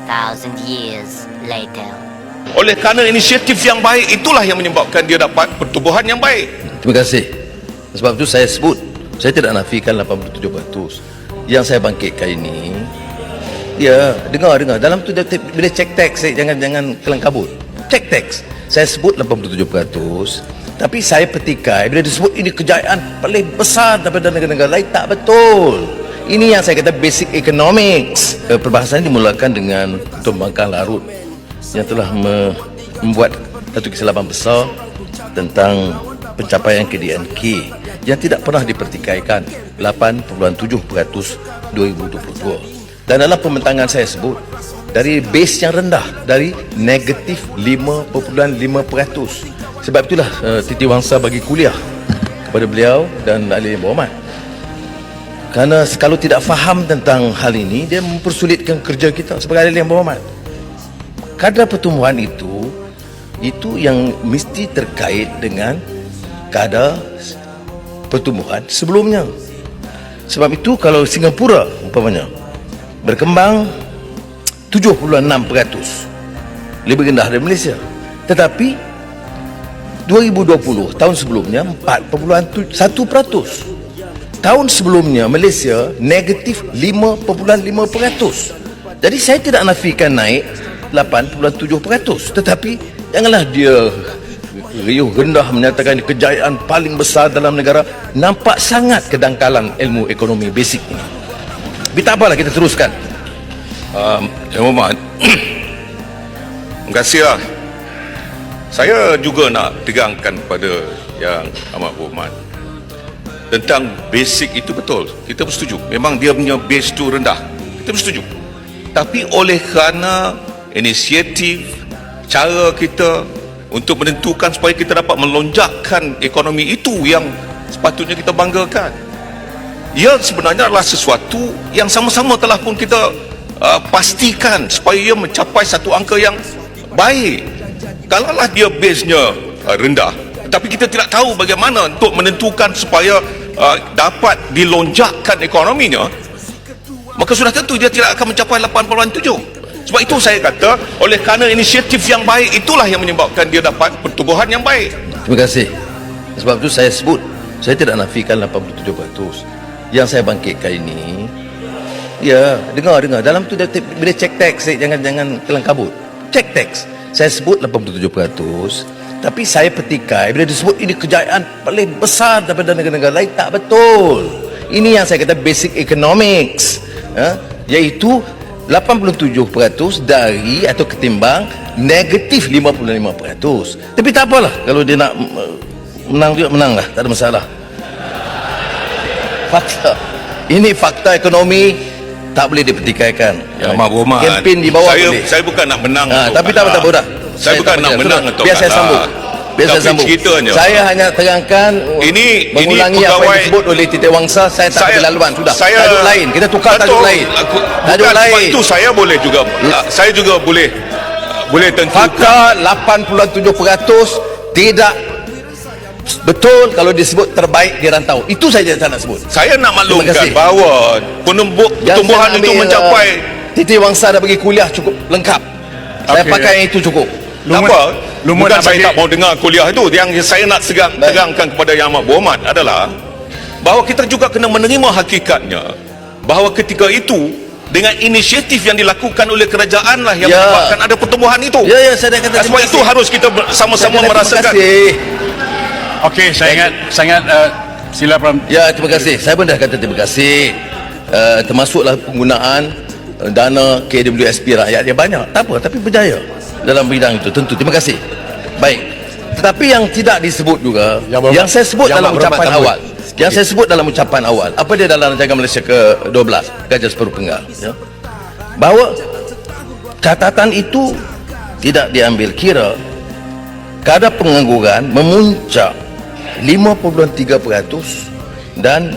2,000 years later. Oleh kerana inisiatif yang baik itulah yang menyebabkan dia dapat pertumbuhan yang baik. Terima kasih. Sebab itu saya sebut, saya tidak nafikan 87%. Yang saya bangkitkan ini, dia dengar dalam tu dia, bila cek teks, jangan kelang kabut. Cek teks, saya sebut 87%, tapi saya petikai bila disebut ini kejayaan paling besar daripada negara-negara lain, tak betul. Ini yang saya kata basic economics. Perbahasan dimulakan dengan Tun Bangkang Larut yang telah membuat satu kesilapan besar tentang pencapaian KDNK yang tidak pernah dipertikaikan, 8.7% 2022. Dan dalam pembentangan saya sebut dari base yang rendah, dari negatif 5.5%. Sebab itulah Titi Wangsa bagi kuliah kepada beliau dan ahli berhormat. Kerana kalau tidak faham tentang hal ini, dia mempersulitkan kerja kita sebagai ahli yang berhormat. Kadar pertumbuhan itu yang mesti terkait dengan kadar pertumbuhan sebelumnya. Sebab itu kalau Singapura umpamanya berkembang 7.6%, lebih rendah dari Malaysia, tetapi 2020 tahun sebelumnya 4.1%. Tahun sebelumnya Malaysia negatif 5.5%. Jadi saya tidak nafikan naik 8.7%, tetapi janganlah dia riuh rendah menyatakan kejayaan paling besar dalam negara. Nampak sangat kedangkalan ilmu ekonomi basic ini. Tapi tak apalah, kita teruskan. Yang Muhammad, terima kasih lah. Saya juga nak tegangkan pada yang amat berhormat tentang basic itu. Betul, kita bersetuju, memang dia punya base tu rendah, kita bersetuju. Tapi oleh kerana inisiatif, cara kita untuk menentukan supaya kita dapat melonjakkan ekonomi, itu yang sepatutnya kita banggakan. Ia sebenarnya adalah sesuatu yang sama-sama telah pun kita pastikan supaya ia mencapai satu angka yang baik. Kalaulah dia base-nya rendah, tapi kita tidak tahu bagaimana untuk menentukan supaya dapat dilonjakkan ekonominya, maka sudah tentu dia tidak akan mencapai 8.7. Sebab itu saya kata, oleh kerana inisiatif yang baik itulah yang menyebabkan dia dapat pertumbuhan yang baik. Terima kasih. Sebab itu saya sebut, saya tidak nafikan 87%. Yang saya bangkitkan ini, ya, dengar dalam tu dia, bila cek teks, jangan kelang kabut. Cek teks, saya sebut 87%, tapi saya petikai bila disebut ini kejayaan paling besar daripada negara-negara lain, tak betul. Ini yang saya kata basic economics, iaitu 87% dari atau ketimbang negatif 55%. Tapi tak apalah, kalau dia nak menang juga menanglah, tak ada masalah. Fakta ini, fakta ekonomi tak boleh dipertikaikan. Amat berhormat, kempen di bawah saya bukan nak menang, tapi tak apa-apa. Saya bukan nak menang atau biar saya sambung. Ceritanya, saya hanya terangkan mengulangi apa yang disebut oleh Titi Wangsa. Saya tak ada laluan, sudah. Tajuk lain, kita tukar tajuk lain. Tajuk lain itu saya boleh juga, saya juga boleh tentukan. Fakta 87% tidak betul kalau disebut terbaik di rantau. Itu saja saya nak sebut. Saya nak maklumkan bahawa pertumbuhan itu mencapai. Titi Wangsa dah bagi kuliah cukup lengkap. Saya pakai yang itu cukup. Bukan saya tak mau dengar kuliah itu. Yang saya nak tegangkan kepada Yang Amat Berhormat adalah bahawa kita juga kena menerima hakikatnya bahawa ketika itu dengan inisiatif yang dilakukan oleh kerajaan lah yang menyebabkan ada pertumbuhan itu. Saya dah kata sebab itu harus kita sama-sama merasakan. Okey, saya ingat sila Pram. Ya, terima kasih. Saya pun dah kata terima kasih. Termasuklah penggunaan dana KWSP rakyat dia banyak. Tak apa, tapi berjaya dalam bidang itu, tentu. Terima kasih. Baik. Tetapi yang tidak disebut juga, yang saya sebut dalam ucapan awal. Yang saya sebut dalam ucapan awal, apa dia dalam Rancangan Malaysia ke-12, Gajas Perupenggal, bahawa catatan itu tidak diambil kira kadar pengangguran memuncak 5.3% dan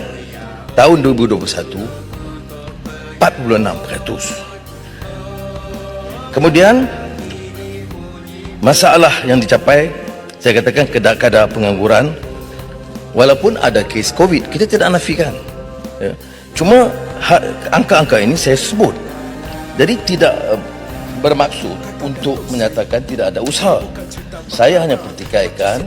tahun 2021 4.6%. Kemudian masalah yang dicapai, saya katakan kadar pengangguran, walaupun ada kes COVID, kita tidak nafikan, cuma angka-angka ini saya sebut. Jadi tidak bermaksud untuk menyatakan tidak ada usaha. Saya hanya pertikaikan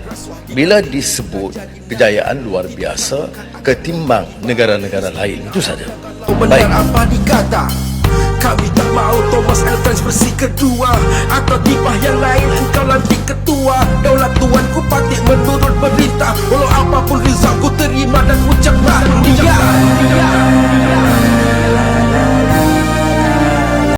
bila disebut kejayaan luar biasa ketimbang negara-negara lain. Itu saja. Benar apa dikata? Kami tak mahu Thomas Elfrance bersih kedua, atau tibah yang lain engkau lantik ketua. Daulat tuanku